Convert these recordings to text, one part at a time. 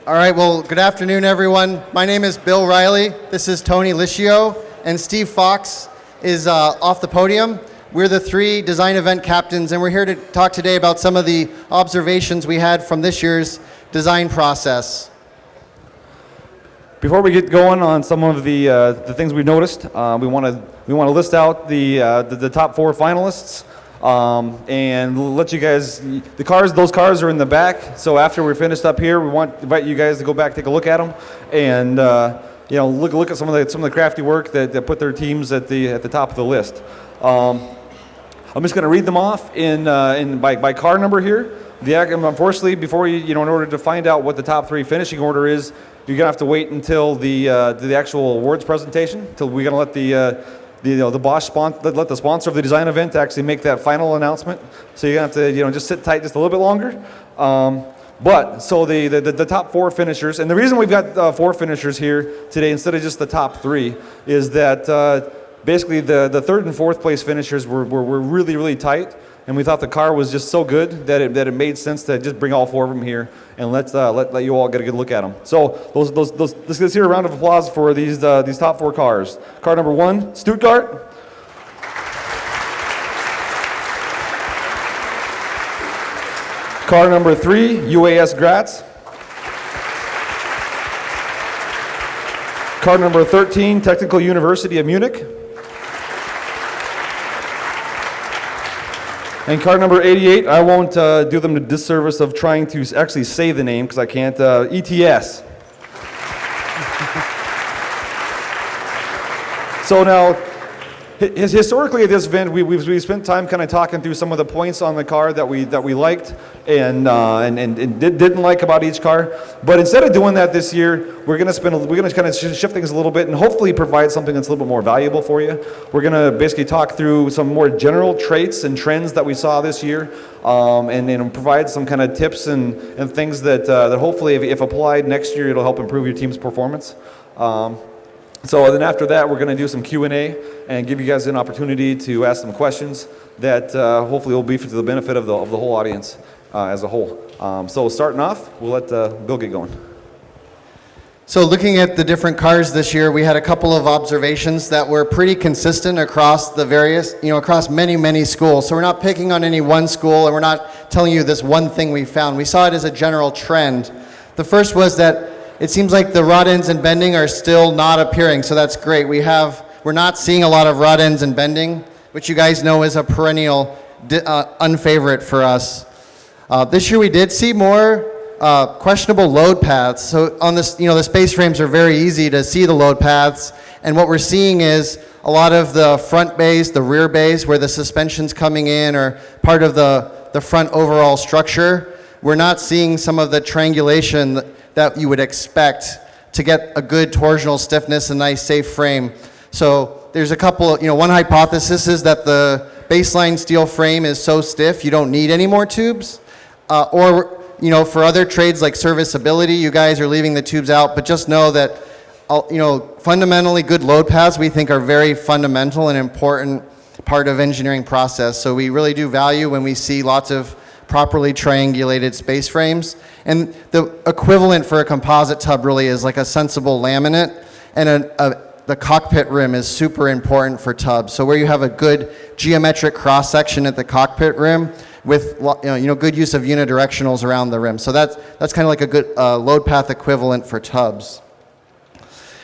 All right, well, good afternoon, everyone. My name is Bill Riley. This is Tony Licio, and Steve Fox is off the podium. We're the three design event captains, and we're here to talk today about some of the observations we had from this year's design process. Before we get going on some of the things we've noticed, we want to list out the top four finalists. And let you guys, those cars are in the back, so after we're finished up here, we invite you guys to go back, take a look at them, and look at some of the crafty work that put their teams at the top of the list. I'm just going to read them off by car number here. Unfortunately, before in order to find out what the top three finishing order is, you're going to have to wait until the actual awards presentation, until we're going to let the Bosch let the sponsor of the design event actually make that final announcement. So you're gonna have to just sit tight just a little bit longer. So the top four finishers, and the reason we've got four finishers here today instead of just the top three is that basically the third and fourth place finishers were really, really tight, and we thought the car was just so good that it made sense to just bring all four of them here and let you all get a good look at them. So let's hear a round of applause for these top four cars. Car number 1, Stuttgart. Car number 3, UAS Graz. Car number 13, Technical University of Munich. And car number 88, I won't do them the disservice of trying to actually say the name because I can't, ETS. So now, historically at this event, we spent time kind of talking through some of the points on the car that we liked and didn't like about each car. But instead of doing that this year, we're going to kind of shift things a little bit and hopefully provide something that's a little bit more valuable for you. We're going to basically talk through some more general traits and trends that we saw this year, and provide some kind of tips and things that hopefully, if applied next year, it'll help improve your team's performance. So then after that, we're going to do some Q&A and give you guys an opportunity to ask some questions that hopefully will be for the benefit of the whole audience as a whole. So starting off, we'll let Bill get going. So looking at the different cars this year, we had a couple of observations that were pretty consistent across the various, across many, many schools. So we're not picking on any one school, and we're not telling you this one thing we found. We saw it as a general trend. The first was that it seems like the rod ends and bending are still not appearing, so that's great. We're not seeing a lot of rod ends and bending, which you guys know is a perennial unfavorite for us. This year we did see more questionable load paths. So on this, the space frames are very easy to see the load paths, and what we're seeing is a lot of the front bays, the rear bays, where the suspension's coming in, or part of the front overall structure. We're not seeing some of the triangulation that you would expect to get a good torsional stiffness and nice safe frame. So there's a couple of, one hypothesis is that the baseline steel frame is so stiff you don't need any more tubes. Or for other trades like serviceability, you guys are leaving the tubes out, but just know that, fundamentally good load paths we think are very fundamental and important part of engineering process. So we really do value when we see lots of properly triangulated space frames. And the equivalent for a composite tub really is like a sensible laminate, and the cockpit rim is super important for tubs. So where you have a good geometric cross section at the cockpit rim with good use of unidirectionals around the rim. So that's kind of like a good load path equivalent for tubs.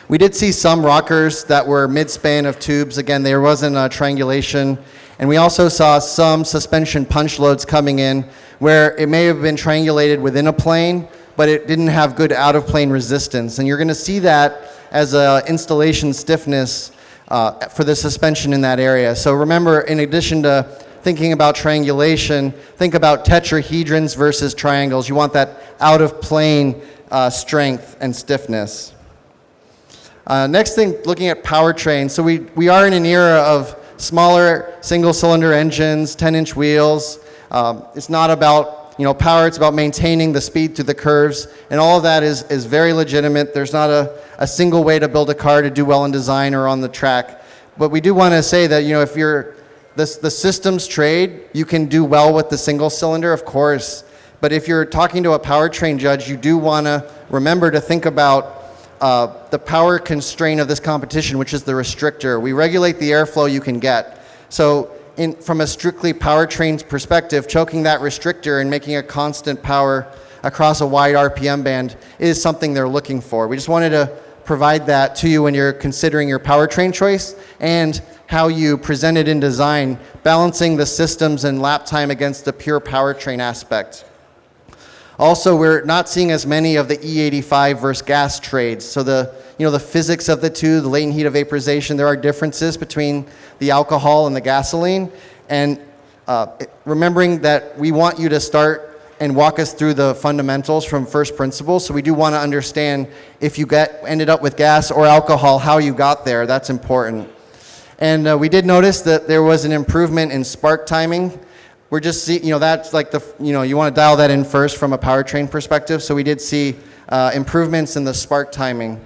We did see some rockers that were mid-span of tubes. Again, there wasn't a triangulation. And we also saw some suspension punch loads coming in where it may have been triangulated within a plane, but it didn't have good out-of-plane resistance. And you're going to see that as an installation stiffness for the suspension in that area. So remember, in addition to thinking about triangulation, think about tetrahedrons versus triangles. You want that out-of-plane strength and stiffness. Next thing, looking at powertrain. So we are in an era of smaller single-cylinder engines, 10-inch wheels. It's not about power, it's about maintaining the speed through the curves, and all of that is very legitimate. There's not a single way to build a car to do well in design or on the track. But we do want to say that if you're the systems trade, you can do well with the single cylinder, of course. But if you're talking to a powertrain judge, you do want to remember to think about the power constraint of this competition, which is the restrictor. We regulate the airflow you can get. So from a strictly powertrain perspective, choking that restrictor and making a constant power across a wide RPM band is something they're looking for. We just wanted to provide that to you when you're considering your powertrain choice and how you present it in design, balancing the systems and lap time against the pure powertrain aspect. Also, we're not seeing as many of the E85 versus gas trades. So the physics of the two, the latent heat of vaporization, there are differences between the alcohol and the gasoline. And remembering that we want you to start and walk us through the fundamentals from first principles. So we do want to understand if you ended up with gas or alcohol, how you got there. That's important. And we did notice that there was an improvement in spark timing. We're just that's like you want to dial that in first from a powertrain perspective. So we did see improvements in the spark timing.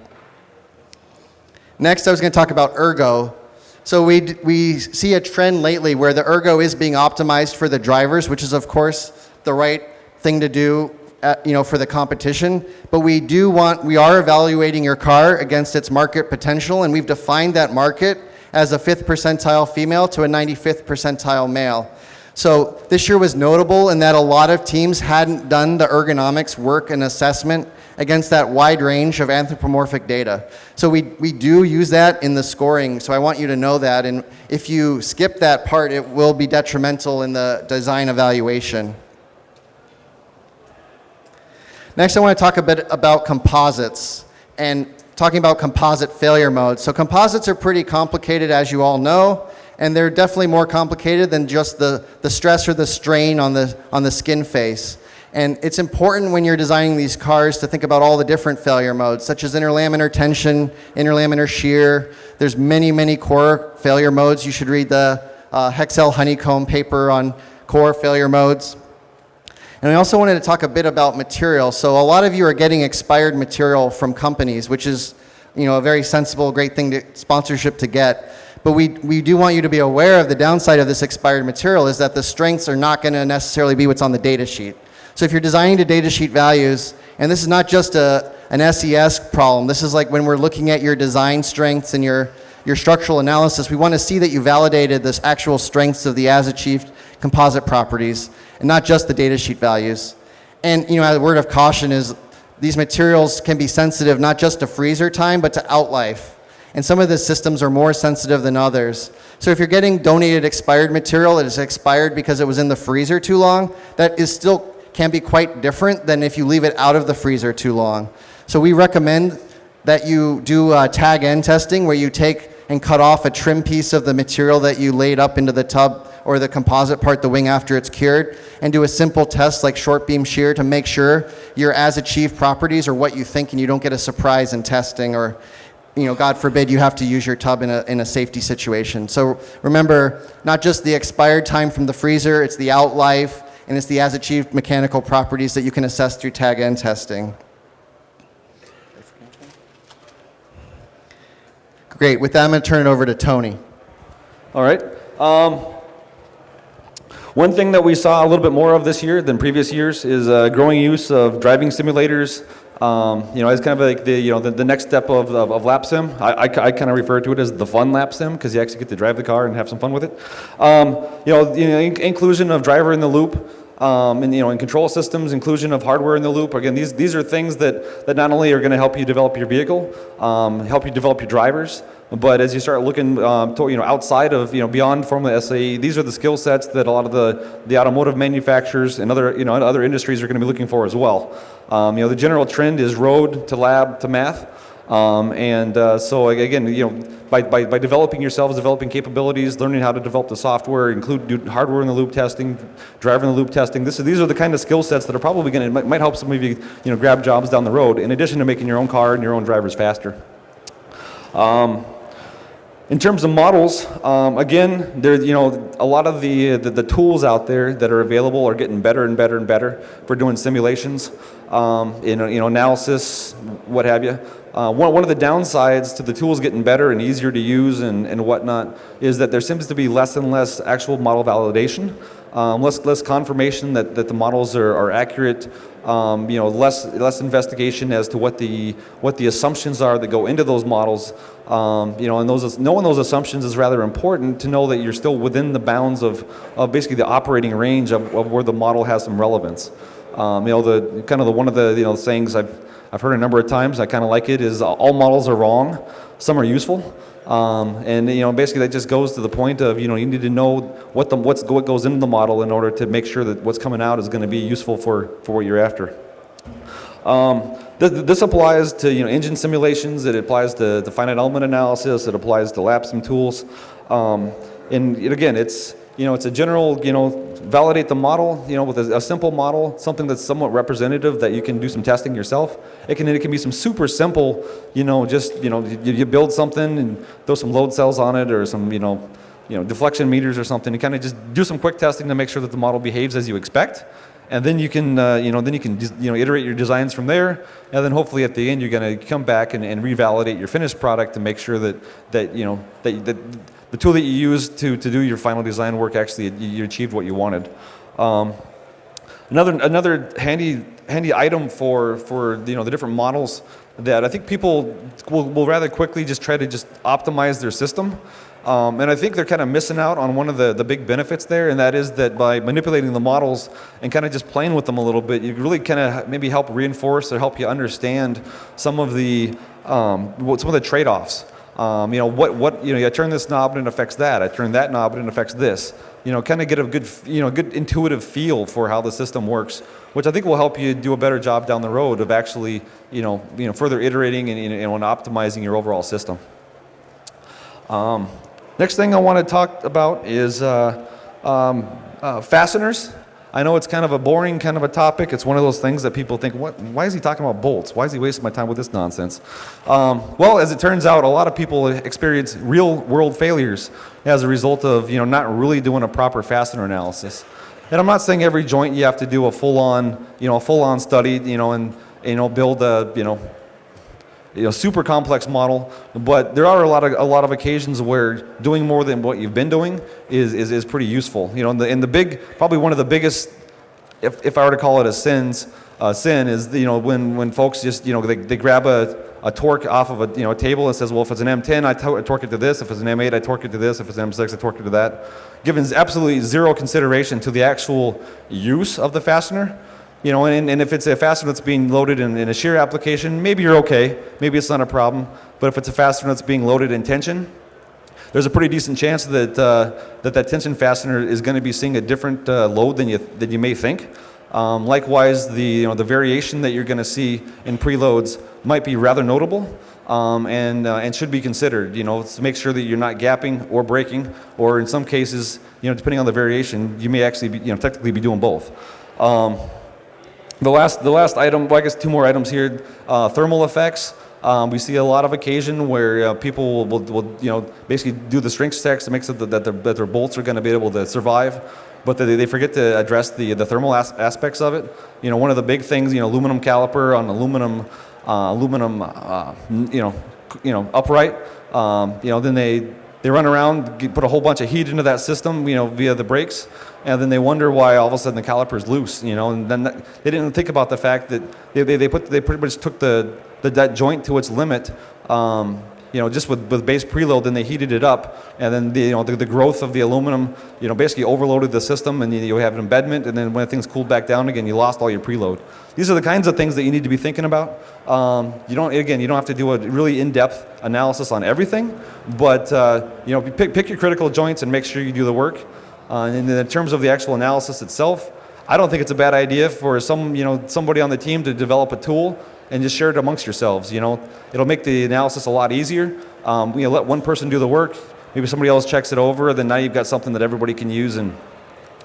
Next, I was going to talk about ergo. So we see a trend lately where the ergo is being optimized for the drivers, which is of course the right thing to do for the competition. But we are evaluating your car against its market potential, and we've defined that market as a 5th percentile female to a 95th percentile male. So this year was notable in that a lot of teams hadn't done the ergonomics work and assessment against that wide range of anthropomorphic data. So we do use that in the scoring, so I want you to know that, and if you skip that part, it will be detrimental in the design evaluation. Next, I want to talk a bit about composites and talking about composite failure modes. So composites are pretty complicated, as you all know, and they're definitely more complicated than just the stress or the strain on the skin face. And it's important when you're designing these cars to think about all the different failure modes, such as interlaminar tension, interlaminar shear. There's many, many core failure modes. You should read the Hexel Honeycomb paper on core failure modes. And I also wanted to talk a bit about material. So a lot of you are getting expired material from companies, which is a very sensible, great thing sponsorship to get. But we do want you to be aware of the downside of this expired material is that the strengths are not going to necessarily be what's on the data sheet. So if you're designing to data sheet values, and this is not just an SES problem, this is like when we're looking at your design strengths and your structural analysis, we want to see that you validated the actual strengths of the as-achieved composite properties and not just the data sheet values. And a word of caution is these materials can be sensitive not just to freezer time, but to outlife. And some of the systems are more sensitive than others. So if you're getting donated expired material that is expired because it was in the freezer too long, that is still can be quite different than if you leave it out of the freezer too long. So we recommend that you do tag end testing where you take and cut off a trim piece of the material that you laid up into the tub or the composite part, the wing, after it's cured, and do a simple test like short beam shear to make sure your as achieved properties are what you think and you don't get a surprise in testing, or God forbid you have to use your tub in a safety situation. So remember, not just the expired time from the freezer, it's the out life and it's the as achieved mechanical properties that you can assess through tag end testing. Great. With that, I'm going to turn it over to Tony. All right. One thing that we saw a little bit more of this year than previous years is growing use of driving simulators. It's kind of like the next step of lap sim. I kind of refer to it as the fun lap sim because you actually get to drive the car and have some fun with it. Inclusion of driver in the loop. In control systems, inclusion of hardware in the loop. Again, these are things that not only are going to help you develop your vehicle, help you develop your drivers, but as you start looking outside of beyond Formula SAE, these are the skill sets that a lot of the automotive manufacturers and other industries are going to be looking for as well. The general trend is road to lab to math. So again, by developing yourselves, developing capabilities, learning how to develop the software, do hardware in the loop testing, driver in the loop testing. These are the kind of skill sets that are probably might help some of you, grab jobs down the road. In addition to making your own car and your own drivers faster. In terms of models, again, there a lot of the tools out there that are available are getting better and better and better for doing simulations, analysis, what have you. one of the downsides to the tools getting better and easier to use and whatnot is that there seems to be less and less actual model validation, less confirmation that the models are accurate, less investigation as to what the assumptions are that go into those models, and knowing those assumptions is rather important to know that you're still within the bounds of basically the operating range of where the model has some relevance. One of the sayings I've heard a number of times, I kind of like it, is all models are wrong, some are useful. Basically that just goes to the point of, you need to know what goes into the model in order to make sure that what's coming out is going to be useful for what you're after. This applies to, engine simulations, it applies to finite element analysis, it applies to lab sim tools. And again, it's a general, validate the model, with a simple model, something that's somewhat representative that you can do some testing yourself. It can be some super simple, you build something and throw some load cells on it or some, deflection meters or something. You kind of just do some quick testing to make sure that the model behaves as you expect. And then you can, iterate your designs from there. And then hopefully at the end, you're going to come back and revalidate your finished product to make sure that the tool that you use to do your final design work, actually you achieved what you wanted. Another handy item for the different models that I think people will rather quickly just try to just optimize their system. And I think they're kind of missing out on one of the big benefits there, and that is that by manipulating the models and kind of just playing with them a little bit, you really kind of maybe help reinforce or help you understand some of the trade-offs. I turn this knob and it affects that. I turn that knob and it affects this. Kind of get a good intuitive feel for how the system works, which I think will help you do a better job down the road of actually, further iterating and optimizing your overall system. Next thing I want to talk about is fasteners. I know it's kind of a boring kind of a topic. It's one of those things that people think, why is he talking about bolts? Why is he wasting my time with this nonsense? Well, as it turns out, a lot of people experience real world failures as a result of, not really doing a proper fastener analysis. And I'm not saying every joint you have to do a full-on study, and build a, super complex model, but there are a lot of occasions where doing more than what you've been doing is pretty useful. Probably one of the biggest, if I were to call it a sin is when folks just they grab a torque off of a table and says, well, if it's an M10 I torque it to this, if it's an M8 I torque it to this, if it's an M6 I torque it to that, giving absolutely zero consideration to the actual use of the fastener. And if it's a fastener that's being loaded in a shear application, maybe you're okay. Maybe it's not a problem. But if it's a fastener that's being loaded in tension, there's a pretty decent chance that that tension fastener is going to be seeing a different load than you may think. Likewise, the variation that you're going to see in preloads might be rather notable, and should be considered. To make sure that you're not gapping or breaking, or in some cases, depending on the variation, you may actually be, technically be doing both. The last item, well, I guess two more items here, thermal effects. We see a lot of occasion where people will basically do the strength checks to make sure that their bolts are going to be able to survive, but they forget to address the thermal aspects of it. One of the big things, aluminum caliper on aluminum upright. Then they run around, put a whole bunch of heat into that system, via the brakes, and then they wonder why all of a sudden the caliper is loose, and then they didn't think about the fact that they pretty much took that joint to its limit, just with base preload. Then they heated it up, and then the growth of the aluminum, basically overloaded the system, and you have an embedment, and then when things cooled back down again, you lost all your preload. These are the kinds of things that you need to be thinking about. You don't have to do a really in-depth analysis on everything, but pick your critical joints and make sure you do the work. And in terms of the actual analysis itself, I don't think it's a bad idea for somebody on the team to develop a tool and just share it amongst yourselves. It'll make the analysis a lot easier. Let one person do the work, maybe somebody else checks it over, then now you've got something that everybody can use and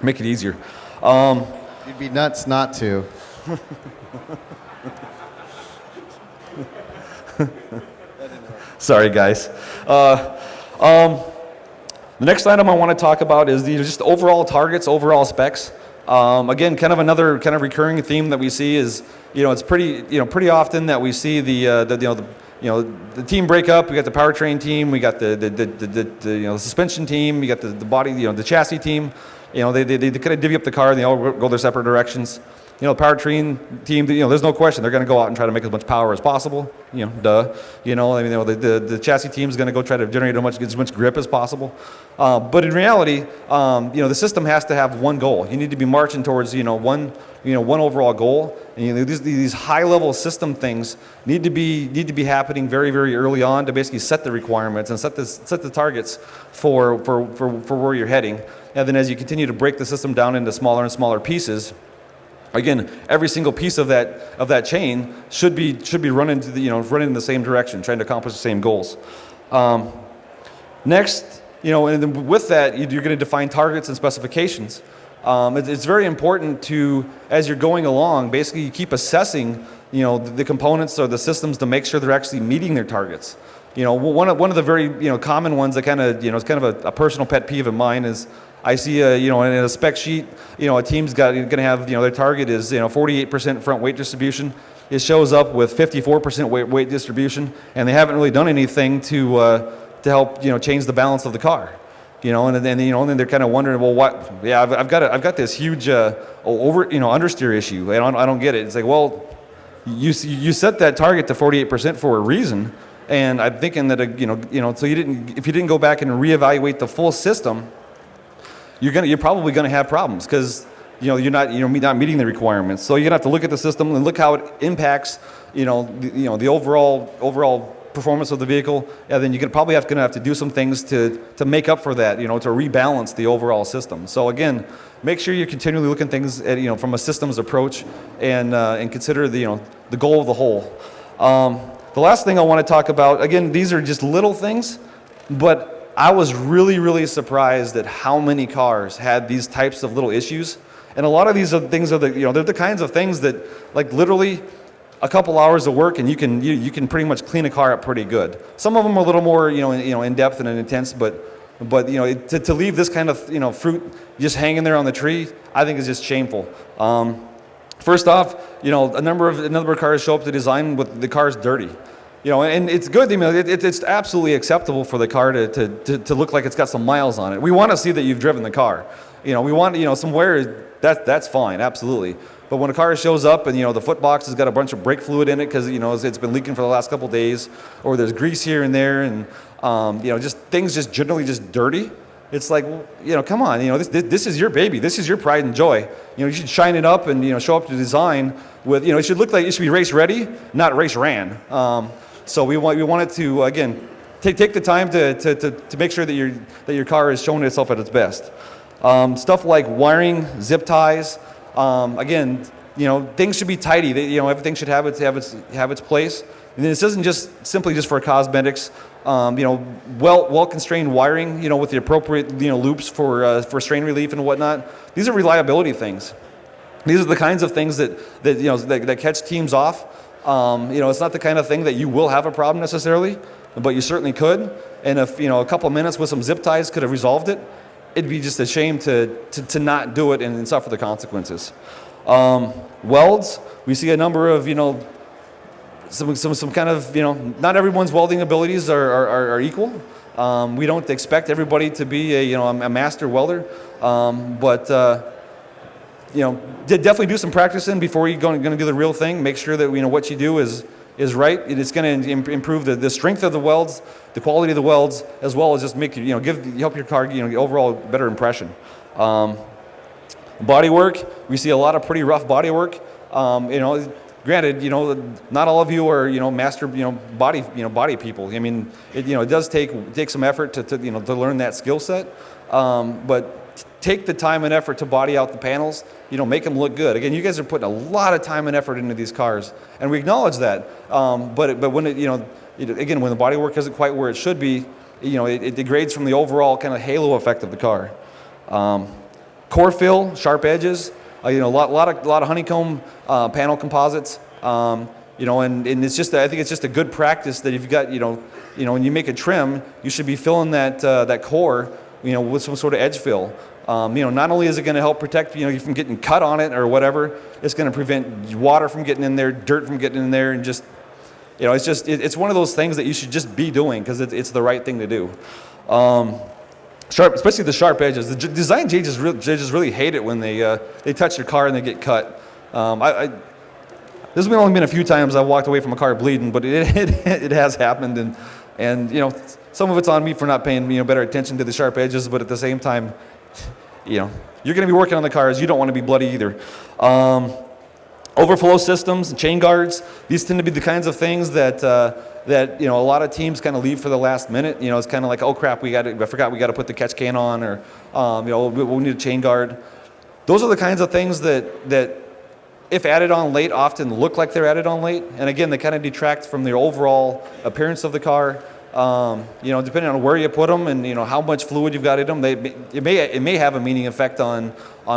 make it easier. You'd be nuts not to. Sorry, guys. The next item I want to talk about is just overall targets, overall specs. Again, kind of another kind of recurring theme that we see is, it's pretty often that we see the the team break up. We got the powertrain team, we got the suspension team, we got the body, the chassis team. They kind of divvy up the car and they all go their separate directions. The powertrain team, there's no question they're going to go out and try to make as much power as possible. Duh. The chassis team is going to go try to generate as much grip as possible. But in reality, the system has to have one goal. You need to be marching towards, one overall goal. And these high-level system things need to be happening very, very early on to basically set the requirements and set the targets for where you're heading. And then as you continue to break the system down into smaller and smaller pieces. Again, every single piece of that chain should be running running in the same direction, trying to accomplish the same goals. Next, and then with that, you're going to define targets and specifications. It's very important to, as you're going along, basically you keep assessing, the components or the systems to make sure they're actually meeting their targets. One of the very common ones that kind of is kind of a personal pet peeve of mine is. I see in a spec sheet, a team's going to have, their target is, 48% front weight distribution. It shows up with 54% weight distribution, and they haven't really done anything to help, change the balance of the car. And then they're kind of wondering, well, what? Yeah, I've got this huge understeer issue. I don't get it. It's like, well, you set that target to 48% for a reason, and I'm thinking that so if you didn't go back and reevaluate the full system. You're probably going to have problems because you're not meeting the requirements. So you're going to have to look at the system and look how it impacts the overall performance of the vehicle. And then you're probably going to have to do some things to make up for that, to rebalance the overall system. So again, make sure you're continually looking things at from a systems approach and consider the goal of the whole. The last thing I want to talk about, again, these are just little things, but I was really, really surprised at how many cars had these types of little issues. And a lot of these things are they're the kinds of things that, like, literally a couple hours of work and you can pretty much clean a car up pretty good. Some of them are a little more in depth and intense, but to leave this kind of fruit just hanging there on the tree, I think is just shameful. First off, a number of cars show up to design with the cars dirty. And it's good. It's absolutely acceptable for the car to look like it's got some miles on it. We want to see that you've driven the car. We want some wear. That's fine, absolutely. But when a car shows up and the foot box has got a bunch of brake fluid in it because it's been leaking for the last couple of days, or there's grease here and there, and just things just generally just dirty. It's like, come on, this is your baby. This is your pride and joy. You should shine it up and show up to design with it should look like it should be race ready, not race ran. So we want it to, again, take the time to make sure that your car is showing itself at its best. Stuff like wiring, zip ties. Again, things should be tidy. Everything should have its place. And this isn't just simply for cosmetics. Well constrained wiring. With the appropriate loops for strain relief and whatnot. These are reliability things. These are the kinds of things that catch teams off. It's not the kind of thing that you will have a problem necessarily, but you certainly could. And if a couple of minutes with some zip ties could have resolved it, it'd be just a shame to not do it and suffer the consequences. Welds, we see a number of some kind of not everyone's welding abilities are equal. We don't expect everybody to be a master welder, but. Definitely do some practicing before you're going to do the real thing. Make sure that what you do is right. It's going to improve the strength of the welds, the quality of the welds, as well as just make help your car overall better impression. Body work, we see a lot of pretty rough body work. Granted, not all of you are master body people. I mean, it does take some effort to learn that skill set, but. Take the time and effort to body out the panels, make them look good. Again, you guys are putting a lot of time and effort into these cars, and we acknowledge that. But when again, when the body work isn't quite where it should be, it degrades from the overall kind of halo effect of the car. Core fill, sharp edges, a lot of honeycomb panel composites. And it's just I think it's just a good practice that if you've got when you make a trim, you should be filling that core with some sort of edge fill. Not only is it going to help protect you from getting cut on it or whatever, it's going to prevent water from getting in there, dirt from getting in there, and just it's just it's one of those things that you should just be doing because it's the right thing to do. Especially the sharp edges. The design judges really hate it when they touch your car and they get cut. This has only been a few times I walked away from a car bleeding, but it has happened, and some of it's on me for not paying better attention to the sharp edges, but at the same time, you're going to be working on the cars. You don't want to be bloody either. Overflow systems, chain guards. These tend to be the kinds of things that a lot of teams kind of leave for the last minute. It's kind of like, oh crap, I forgot we got to put the catch can on, or we need a chain guard. Those are the kinds of things that if added on late, often look like they're added on late, and again, they kind of detract from the overall appearance of the car. Depending on where you put them and how much fluid you've got in them, it may have a meaning effect on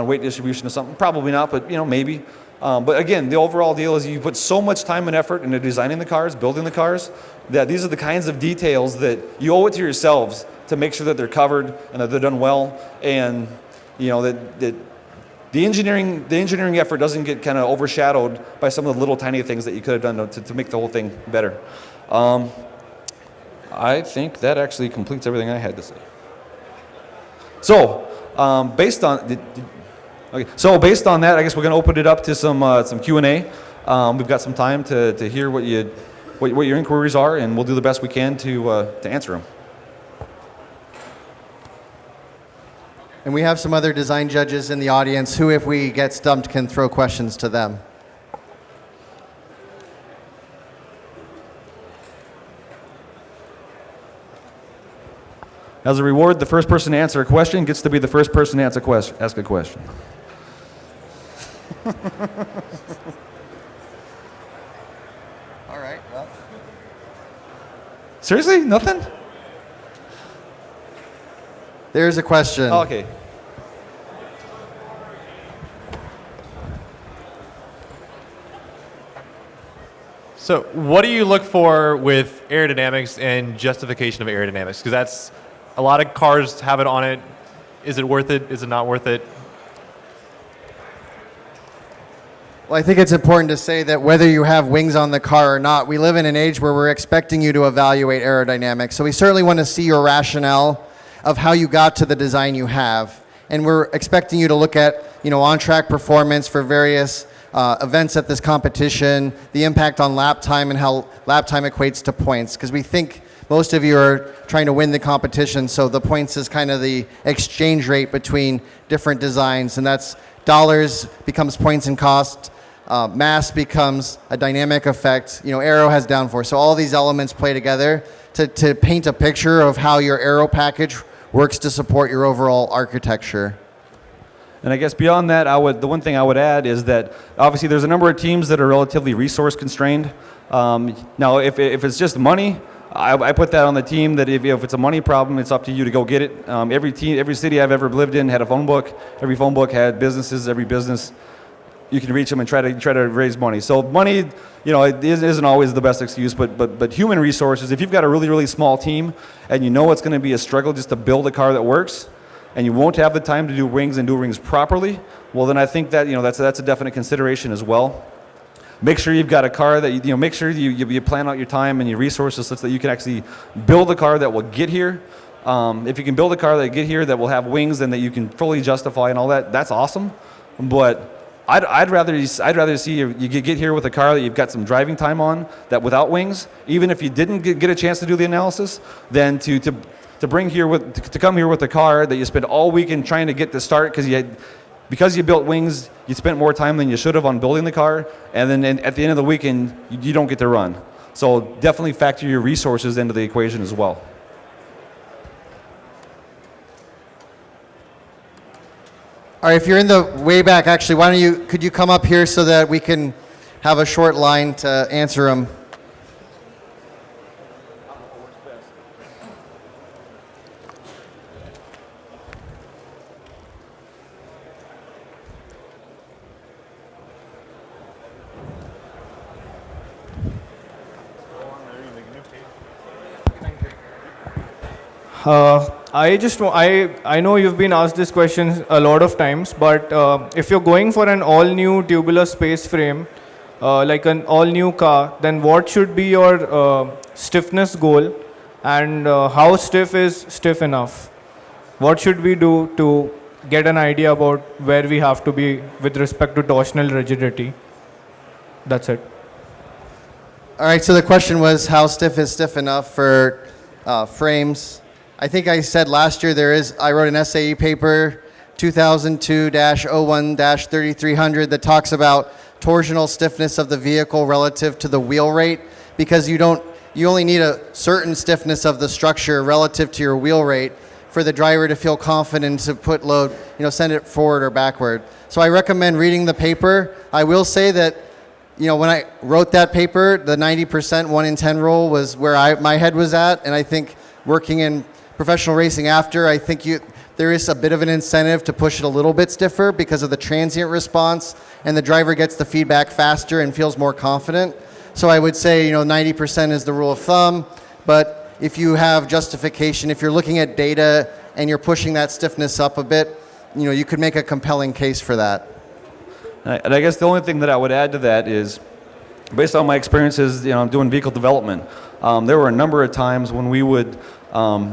weight distribution or something. Probably not, but maybe. But again, the overall deal is you put so much time and effort into designing the cars, building the cars, that these are the kinds of details that you owe it to yourselves to make sure that they're covered and that they're done well, and that the engineering effort doesn't get kind of overshadowed by some of the little tiny things that you could have done to make the whole thing better. I think that actually completes everything I had to say. So, based on that, I guess we're going to open it up to some Q&A. We've got some time to hear what your inquiries are, and we'll do the best we can to answer them. And we have some other design judges in the audience who, if we get stumped, can throw questions to them. As a reward, the first person to answer a question gets to be the first person to ask a question. All right, well. Seriously? Nothing? There's a question. Oh, okay. So what do you look for with aerodynamics and justification of aerodynamics? Because that's a lot of cars have it on it. Is it worth it? Is it not worth it? Well, I think it's important to say that whether you have wings on the car or not, we live in an age where we're expecting you to evaluate aerodynamics. So we certainly want to see your rationale of how you got to the design you have. And we're expecting you to look at, on-track performance for various events at this competition, the impact on lap time and how lap time equates to points. Because we think most of you are trying to win the competition, so the points is kind of the exchange rate between different designs, and that's dollars becomes points and cost, mass becomes a dynamic effect, aero has downforce. So all these elements play together to paint a picture of how your aero package works to support your overall architecture. And I guess beyond that, the one thing I would add is that obviously there's a number of teams that are relatively resource constrained. Now, if it's just money, I put that on the team that if it's a money problem, it's up to you to go get it. Every city I've ever lived in had a phone book. Every phone book had businesses. Every business, you can reach them and try to raise money. So money, it isn't always the best excuse, but human resources. If you've got a really, really small team and you know it's going to be a struggle just to build a car that works, and you won't have the time to do wings and do rings properly, well then I think that that's a definite consideration as well. Make sure you've got a car that make sure you plan out your time and your resources such that you can actually build a car that will get here. If you can build a car that get here that will have wings and that you can fully justify and all that, that's awesome. But I'd rather see you get here with a car that you've got some driving time on, that without wings, even if you didn't get a chance to do the analysis, than to come here with a car that you spend all weekend trying to get to start because you built wings, you spent more time than you should have on building the car, and then at the end of the weekend, you don't get to run. So definitely factor your resources into the equation as well. All right, if you're in the way back, actually, could you come up here so that we can have a short line to answer them? I know you've been asked this question a lot of times, but if you're going for an all-new tubular space frame, like an all-new car, then what should be your stiffness goal, and how stiff is stiff enough? What should we do to get an idea about where we have to be with respect to torsional rigidity? That's it. All right, so the question was how stiff is stiff enough for frames. I think I said last year I wrote an SAE paper, 2002-01-3300, that talks about torsional stiffness of the vehicle relative to the wheel rate, because you only need a certain stiffness of the structure relative to your wheel rate for the driver to feel confident to put load, send it forward or backward. So I recommend reading the paper. I will say that, when I wrote that paper, the 90% 1 in 10 rule was where my head was at, and I think working in professional racing after, I think there is a bit of an incentive to push it a little bit stiffer because of the transient response, and the driver gets the feedback faster and feels more confident. So I would say, 90% is the rule of thumb, but if you have justification, if you're looking at data and you're pushing that stiffness up a bit, you could make a compelling case for that. And I guess the only thing that I would add to that is, based on my experiences, doing vehicle development, there were a number of times when we would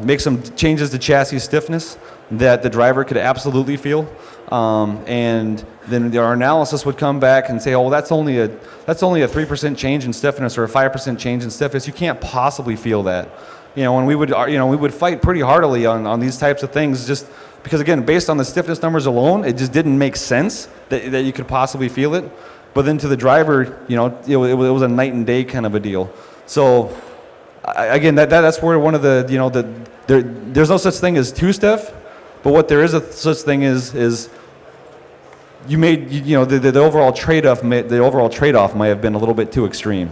make some changes to chassis stiffness that the driver could absolutely feel, and then our analysis would come back and say, "Oh, that's only a 3% change in stiffness or a 5% change in stiffness. You can't possibly feel that." And we would fight pretty heartily on these types of things, just because, again, based on the stiffness numbers alone, it just didn't make sense that you could possibly feel it. But then to the driver, it was a night and day kind of a deal. So again, that's where one of there's no such thing as too stiff, but what there is a such thing is you made the overall trade-off might have been a little bit too extreme.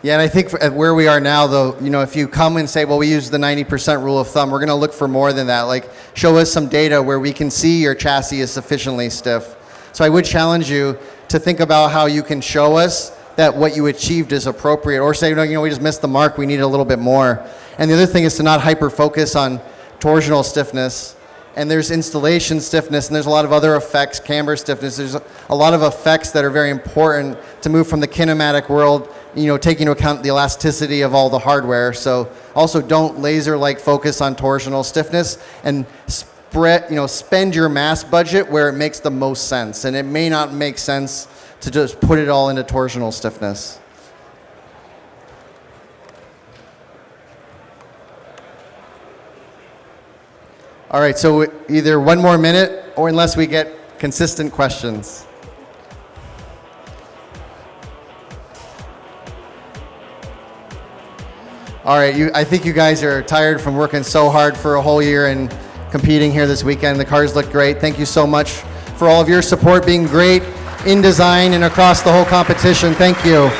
Yeah, and I think at where we are now, though, if you come and say, well, we use the 90% rule of thumb, we're going to look for more than that. Like, show us some data where we can see your chassis is sufficiently stiff. So I would challenge you to think about how you can show us that what you achieved is appropriate, or say, we just missed the mark, we need a little bit more. And the other thing is to not hyper-focus on torsional stiffness. And there's installation stiffness, and there's a lot of other effects, camber stiffness. There's a lot of effects that are very important to move from the kinematic world, taking into account the elasticity of all the hardware. So also don't laser-like focus on torsional stiffness, and spend your mass budget where it makes the most sense. And it may not make sense to just put it all into torsional stiffness. All right, so either one more minute, or unless we get consistent questions. All right, I think you guys are tired from working so hard for a whole year and competing here this weekend. The cars look great. Thank you so much for all of your support, being great in design and across the whole competition. Thank you.